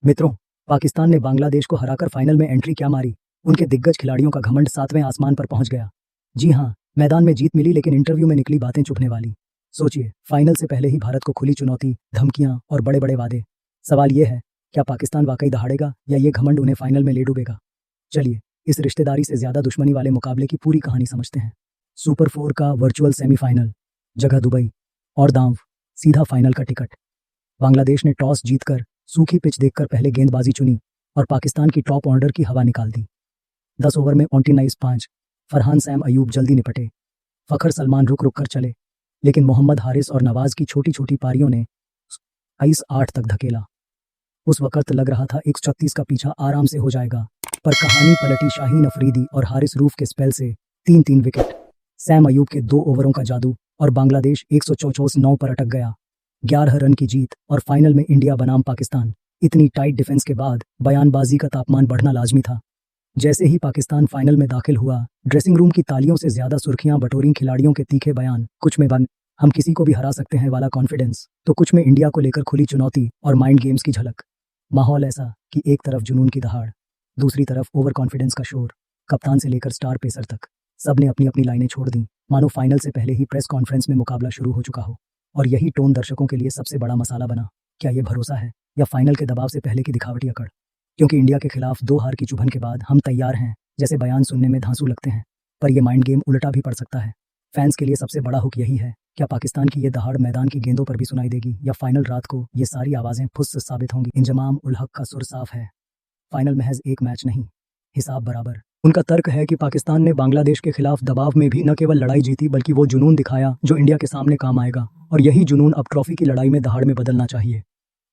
मित्रों, पाकिस्तान ने बांग्लादेश को हराकर फाइनल में एंट्री क्या मारी। उनके दिग्गज खिलाड़ियों का घमंड 7वें आसमान पर पहुंच गया। जी हां, मैदान में जीत मिली लेकिन इंटरव्यू में निकली बातें चुभने वाली। सोचिए, फाइनल से पहले ही भारत को खुली चुनौती, धमकियां और बड़े बड़े वादे। सवाल ये है, क्या पाकिस्तान वाकई दहाड़ेगा या ये घमंड उन्हें फाइनल में ले डूबेगा। चलिए, इस रिश्तेदारी से ज्यादा दुश्मनी वाले मुकाबले की पूरी कहानी समझते हैं। सुपर 4 का वर्चुअल सेमीफाइनल, जगह दुबई और दांव, सीधा फाइनल का टिकट। बांग्लादेश ने टॉस जीतकर सूखी पिच देखकर पहले गेंदबाजी चुनी और पाकिस्तान की टॉप ऑर्डर की हवा निकाल दी। 10 ओवर में 5 फरहान सैम अयूब जल्दी निपटे, फखर सलमान रुक रुक कर चले, लेकिन मोहम्मद हारिस और नवाज की छोटी छोटी पारियों ने 28 तक धकेला। उस वक्त लग रहा था 136 का पीछा आराम से हो जाएगा, पर कहानी पलटी शाहीन अफरीदी और हारिस रूफ के स्पेल से। 3-3 विकेट, सैम अयूब के 2 ओवरों का जादू और बांग्लादेश 144 पर अटक गया। 11 रन की जीत और फाइनल में इंडिया बनाम पाकिस्तान। इतनी टाइट डिफेंस के बाद बयानबाजी का तापमान बढ़ना लाजमी था। जैसे ही पाकिस्तान फाइनल में दाखिल हुआ, ड्रेसिंग रूम की तालियों से ज्यादा सुर्खियां बटोरी खिलाड़ियों के तीखे बयान। कुछ में हम किसी को भी हरा सकते हैं वाला कॉन्फिडेंस, तो कुछ में इंडिया को लेकर खुली चुनौती और माइंड गेम्स की झलक। माहौल ऐसा कि एक तरफ जुनून की दहाड़, दूसरी तरफ ओवर कॉन्फिडेंस का शोर। कप्तान से लेकर स्टार पेसर तक सबने अपनी अपनी लाइनें छोड़ दी, मानो फाइनल से पहले ही प्रेस कॉन्फ्रेंस में मुकाबला शुरू हो चुका हो। और यही टोन दर्शकों के लिए सबसे बड़ा मसाला बना। क्या ये भरोसा है या फाइनल के दबाव से पहले की दिखावटी अकड़। क्योंकि इंडिया के खिलाफ 2 हार की चुभन के बाद हम तैयार हैं जैसे बयान सुनने में धांसू लगते हैं, पर यह माइंड गेम उल्टा भी पड़ सकता है। फैंस के लिए सबसे बड़ा हुक यही है, क्या पाकिस्तान की ये दहाड़ मैदान की गेंदों पर भी सुनाई देगी या फाइनल रात को ये सारी आवाजें फुस साबित होंगी। इंजमाम उल हक का सुर साफ है, फाइनल महज एक मैच नहीं, हिसाब बराबर। उनका तर्क है कि पाकिस्तान ने बांग्लादेश के खिलाफ दबाव में भी न केवल लड़ाई जीती बल्कि वो जुनून दिखाया जो इंडिया के सामने काम आएगा, और यही जुनून अब ट्रॉफी की लड़ाई में दहाड़ में बदलना चाहिए।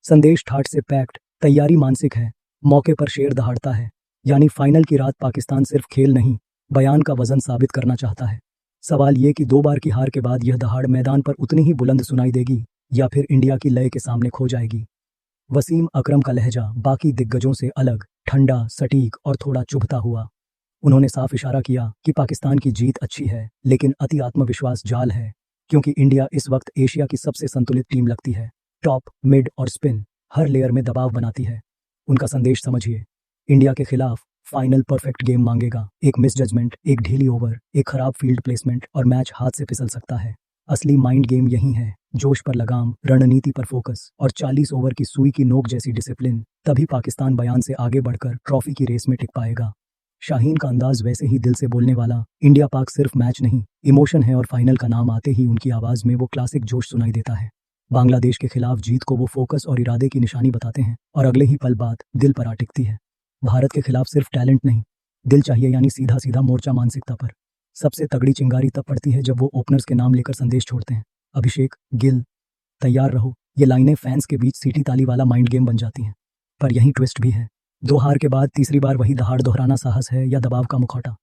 संदेश ठाठ से पैक्ड, तैयारी मानसिक है, मौके पर शेर दहाड़ता है। यानी फाइनल की रात पाकिस्तान सिर्फ खेल नहीं, बयान का वजन साबित करना चाहता है। सवाल ये कि 2 बार की हार के बाद यह दहाड़ मैदान पर उतनी ही बुलंद सुनाई देगी या फिर इंडिया की लय के सामने खो जाएगी। वसीम अकरम का लहजा बाकी दिग्गजों से अलग, ठंडा, सटीक और थोड़ा चुभता हुआ। उन्होंने साफ इशारा किया कि पाकिस्तान की जीत अच्छी है लेकिन अति आत्मविश्वास जाल है, क्योंकि इंडिया इस वक्त एशिया की सबसे संतुलित टीम लगती है। टॉप, मिड और स्पिन हर लेयर में दबाव बनाती है। उनका संदेश समझिए, इंडिया के खिलाफ फाइनल परफेक्ट गेम मांगेगा। एक मिस जजमेंट, एक ढीली ओवर, एक खराब फील्ड प्लेसमेंट और मैच हाथ से फिसल सकता है। असली माइंड गेम यही है, जोश पर लगाम, रणनीति पर फोकस और 40 ओवर की सुई की नोक जैसी डिसिप्लिन। तभी पाकिस्तान बयान से आगे बढ़कर ट्रॉफी की रेस में टिक पाएगा। शाहीन का अंदाज वैसे ही दिल से बोलने वाला। इंडिया पाक सिर्फ मैच नहीं, इमोशन है, और फाइनल का नाम आते ही उनकी आवाज में वो क्लासिक जोश सुनाई देता है। बांग्लादेश के खिलाफ जीत को वो फोकस और इरादे की निशानी बताते हैं और अगले ही पल बात दिल पर आ टिकती है। भारत के खिलाफ सिर्फ टैलेंट नहीं, दिल चाहिए, यानी सीधा सीधा मोर्चा मानसिकता पर। सबसे तगड़ी चिंगारी तब पड़ती है जब वो ओपनर्स के नाम लेकर संदेश छोड़ते हैं। अभिषेक, गिल, तैयार रहो, ये लाइनें फैंस के बीच सीटी ताली वाला माइंड गेम बन जाती हैं। पर यही ट्विस्ट भी है, 2 हार के बाद तीसरी बार वही दहाड़ दोहराना साहस है या दबाव का मुखौटा।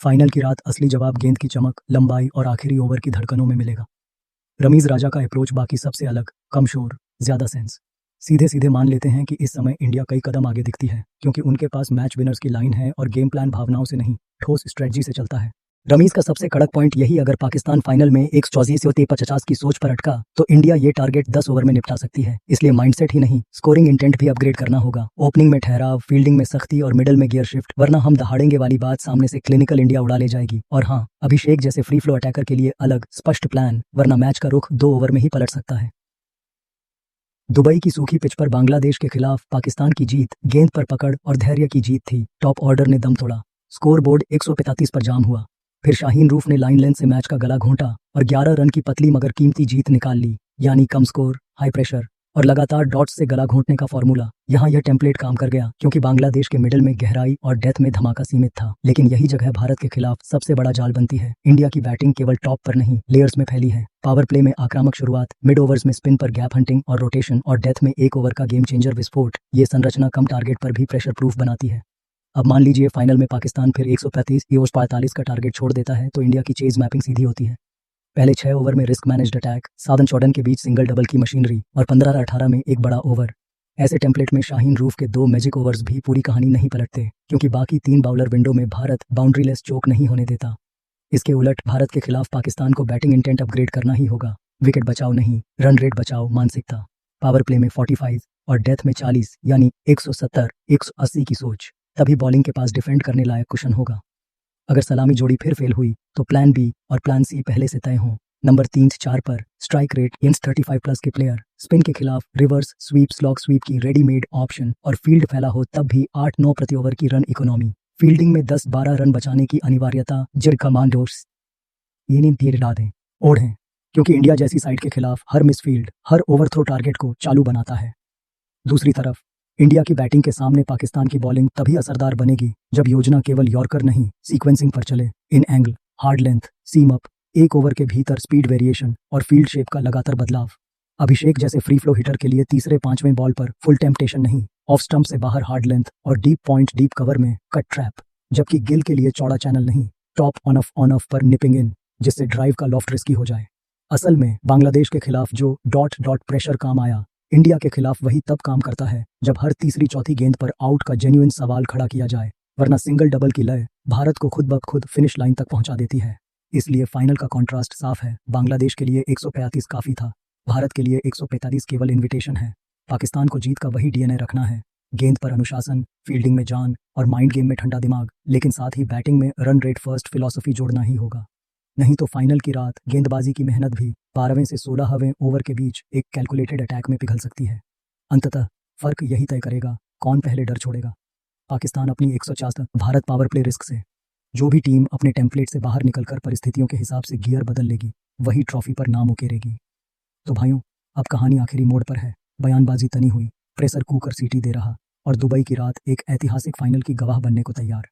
फाइनल की रात असली जवाब गेंद की चमक, लंबाई और आखिरी ओवर की धड़कनों में मिलेगा। रमीज राजा का अप्रोच बाकी सबसे अलग, कम शोर, ज्यादा सेंस। सीधे सीधे मान लेते हैं कि इस समय इंडिया कई कदम आगे दिखती है, क्योंकि उनके पास मैच विनर्स की लाइन है और गेम प्लान भावनाओं से नहीं, ठोस स्ट्रेटजी से चलता है। रमीज का सबसे कड़क पॉइंट यही, अगर पाकिस्तान फाइनल में 134-50 की सोच पर अटका तो इंडिया ये टारगेट 10 ओवर में निपटा सकती है। इसलिए माइंडसेट ही नहीं, स्कोरिंग इंटेंट भी अपग्रेड करना होगा। ओपनिंग में ठहराव, फील्डिंग में सख्ती और मिडल में गियर शिफ्ट, वरना हम दहाड़ेंगे वाली बात सामने से क्लिनिकल इंडिया उड़ा ले जाएगी। और हाँ, अभिषेक जैसे फ्री फ्लो अटैकर के लिए अलग स्पष्ट प्लान, वरना मैच का रुख 2 ओवर में ही पलट सकता है। दुबई की सूखी पिच पर बांग्लादेश के खिलाफ पाकिस्तान की जीत गेंद पर पकड़ और धैर्य की जीत थी। टॉप ऑर्डर ने दम तोड़ा, स्कोर बोर्ड 135 पर जाम हुआ। फिर शाहीन रूफ ने लाइन लेंथ से मैच का गला घोंटा और 11 रन की पतली मगर कीमती जीत निकाल ली। यानी कम स्कोर, हाई प्रेशर और लगातार डॉट्स से गला घोंटने का फॉर्मूला। यहाँ यह टेम्पलेट काम कर गया, क्योंकि बांग्लादेश के मिडिल में गहराई और डेथ में धमाका सीमित था। लेकिन यही जगह भारत के खिलाफ सबसे बड़ा जाल बनती है। इंडिया की बैटिंग केवल टॉप पर नहीं, लेयर्स में फैली है। पावर प्ले में आक्रामक शुरुआत, मिड ओवर्स में स्पिन पर गैप हंटिंग और रोटेशन, और डेथ में 1 ओवर का गेम चेंजर विस्फोट। ये संरचना कम टारगेट पर भी प्रेशर प्रूफ बनाती है। अब मान लीजिए फाइनल में पाकिस्तान फिर 135-45 का टारगेट छोड़ देता है, तो इंडिया की चेज मैपिंग सीधी होती है। पहले 6 ओवर में रिस्क मैनेज्ड अटैक, साधन चौड़न के बीच सिंगल डबल की मशीनरी, और 15-18 में एक बड़ा ओवर। ऐसे टेम्पलेट में शाहीन रूफ के 2 मैजिक ओवर्स भी पूरी कहानी नहीं पलटते, क्योंकि बाकी 3 बाउलर विंडो में भारत बाउंड्रीलेस चोक नहीं होने देता। इसके उलट भारत के खिलाफ पाकिस्तान को बैटिंग इंटेंट अपग्रेड करना ही होगा। विकेट बचाओ नहीं, रन रेट बचाओ मानसिकता। पावर प्ले में 45, और डेथ में 40 यानी 170 180 की सोच, तभी बॉलिंग के पास डिफेंड करने लायक कुशन होगा। अगर सलामी जोड़ी फिर फेल हुई तो प्लान बी और प्लान सी पहले से तय हों। नंबर 3-4 पर स्ट्राइक रेट इंस 35+ के प्लेयर, स्पिन के खिलाफ रिवर्स स्वीप स्लॉक स्वीप की रेडीमेड ऑप्शन और फील्ड फैला हो तब भी 8-9 प्रति ओवर की रन इकोनॉमी, फील्डिंग में 10-12 रन बचाने की अनिवार्यता, जिर कमांडोर्स ये नींद तीर डालें ओढ़ें, क्योंकि इंडिया जैसी साइड के खिलाफ हर मिसफील्ड हर ओवरथ्रो टारगेट को चालू बनाता है। दूसरी तरफ इंडिया की बैटिंग के सामने पाकिस्तान की बॉलिंग तभी असरदार बनेगी जब योजना केवल यॉर्कर नहीं सीक्वेंसिंग पर चले। इन एंगल, हार्ड लेंथ, सीम अप, एक ओवर के भीतर स्पीड वेरिएशन और फील्ड शेप का लगातार बदलाव। अभिषेक जैसे फ्री फ्लो हिटर के लिए तीसरे पांचवें बॉल पर फुल टेम्पटेशन नहीं, ऑफ स्टंप से बाहर हार्ड लेंथ और डीप पॉइंट डीप कवर में कट ट्रैप, जबकि गिल के लिए चौड़ा चैनल नहीं, टॉप ऑन ऑफ पर निपिंग इन, जिससे ड्राइव का लॉफ्ट रिस्की हो जाए। असल में बांग्लादेश के खिलाफ जो डॉट डॉट प्रेशर काम आया, इंडिया के खिलाफ वही तब काम करता है जब हर तीसरी चौथी गेंद पर आउट का जेन्युइन सवाल खड़ा किया जाए, वरना सिंगल डबल की लय भारत को खुद ब खुद फिनिश लाइन तक पहुंचा देती है। इसलिए फाइनल का कॉन्ट्रास्ट साफ है। बांग्लादेश के लिए 135 काफी था, भारत के लिए 145 केवल इन्विटेशन है। पाकिस्तान को जीत का वही डीएनए रखना है, गेंद पर अनुशासन, फील्डिंग में जान और माइंड गेम में ठंडा दिमाग, लेकिन साथ ही बैटिंग में रन रेट फर्स्ट फिलॉसफी जोड़ना ही होगा। नहीं तो फाइनल की रात गेंदबाजी की मेहनत भी 12वें से 16वें ओवर के बीच एक कैलकुलेटेड अटैक में पिघल सकती है। अंततः फर्क यही तय करेगा कौन पहले डर छोड़ेगा। पाकिस्तान अपनी 150, भारत पावर प्ले रिस्क से। जो भी टीम अपने टेम्पलेट से बाहर निकलकर परिस्थितियों के हिसाब से गियर बदल लेगी, वही ट्रॉफी पर नाम उकेरेगी। तो भाइयों, अब कहानी आखिरी मोड़ पर है। बयानबाजी तनी हुई, प्रेशर कुकर सीटी दे रहा और दुबई की रात एक ऐतिहासिक फाइनल की गवाह बनने को तैयार।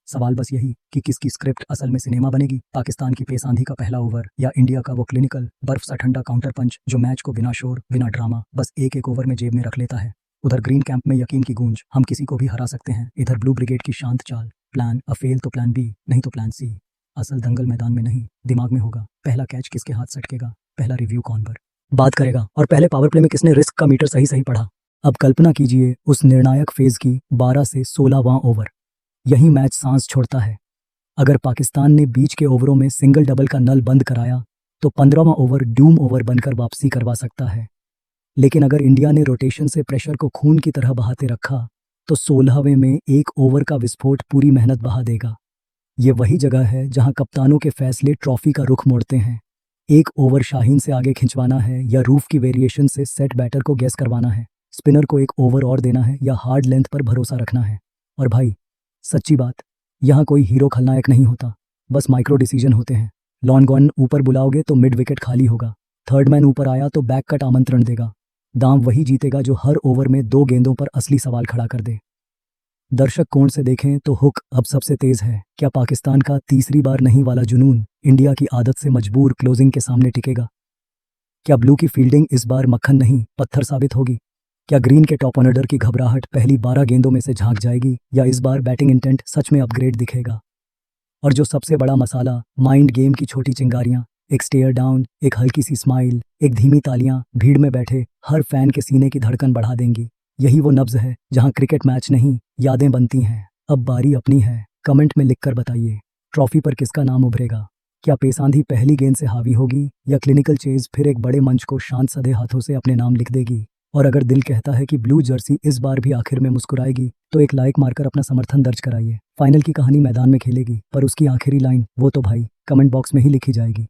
सवाल बस यही कि किसकी स्क्रिप्ट असल में सिनेमा बनेगी, पाकिस्तान की पेस आंधी का पहला ओवर या इंडिया का वो क्लिनिकल बर्फ सा ठंडा काउंटर पंच जो मैच को बिना शोर बिना ड्रामा बस एक एक ओवर में जेब में रख लेता है। उधर ग्रीन कैंप में यकीन की गूंज, हम किसी को भी हरा सकते हैं। इधर ब्लू ब्रिगेड की शांत चाल, प्लान अ फेल तो प्लान बी, नहीं तो प्लान सी। असल दंगल मैदान में नहीं, दिमाग में होगा। पहला कैच किसके हाथ सटकेगा, पहला रिव्यू कौन पर बात करेगा और पहले पावर प्ले में किसने रिस्क का मीटर सही सही पढ़ा। अब कल्पना कीजिए उस निर्णायक फेज की 12 से 16वां ओवर, यही मैच सांस छोड़ता है। अगर पाकिस्तान ने बीच के ओवरों में सिंगल डबल का नल बंद कराया तो 15वां ओवर डूम ओवर बनकर वापसी करवा सकता है। लेकिन अगर इंडिया ने रोटेशन से प्रेशर को खून की तरह बहाते रखा तो 16वें में एक ओवर का विस्फोट पूरी मेहनत बहा देगा। ये वही जगह है जहां कप्तानों के फैसले ट्रॉफी का रुख मोड़ते हैं। एक ओवर शाहीन से आगे खिंचवाना है या रूफ की वेरिएशन से सेट बैटर को गैस करवाना है, स्पिनर को एक ओवर और देना है या हार्ड लेंथ पर भरोसा रखना है। और भाई, सच्ची बात, यहाँ कोई हीरो खलनायक नहीं होता, बस माइक्रो डिसीजन होते हैं। लॉन्ग ऑन ऊपर बुलाओगे तो मिड विकेट खाली होगा, थर्ड मैन ऊपर आया तो बैक कट आमंत्रण देगा। दाम वही जीतेगा जो हर ओवर में 2 गेंदों पर असली सवाल खड़ा कर दे। दर्शक कोण से देखें तो हुक अब सबसे तेज है। क्या पाकिस्तान का तीसरी बार नहीं वाला जुनून इंडिया की आदत से मजबूर क्लोजिंग के सामने टिकेगा? क्या ब्लू की फील्डिंग इस बार मक्खन नहीं पत्थर साबित होगी? क्या ग्रीन के टॉप ऑर्डर की घबराहट पहली 12 गेंदों में से झांक जाएगी या इस बार बैटिंग इंटेंट सच में अपग्रेड दिखेगा? और जो सबसे बड़ा मसाला, माइंड गेम की छोटी चिंगारियां, एक स्टेयर डाउन, एक हल्की सी स्माइल, एक धीमी तालियां भीड़ में बैठे हर फैन के सीने की धड़कन बढ़ा देंगी। यही वो नब्ज है जहां क्रिकेट मैच नहीं, यादें बनती हैं। अब बारी अपनी है, कमेंट में लिखकर बताइए, ट्रॉफी पर किसका नाम उभरेगा? क्या पेशांधी पहली गेंद से हावी होगी या क्लिनिकल चेज फिर एक बड़े मंच को शांत सधे हाथों से अपने नाम लिख देगी? और अगर दिल कहता है कि ब्लू जर्सी इस बार भी आखिर में मुस्कुराएगी तो एक लाइक मारकर अपना समर्थन दर्ज कराइए। फाइनल की कहानी मैदान में खेलेगी, पर उसकी आखिरी लाइन वो तो भाई कमेंट बॉक्स में ही लिखी जाएगी।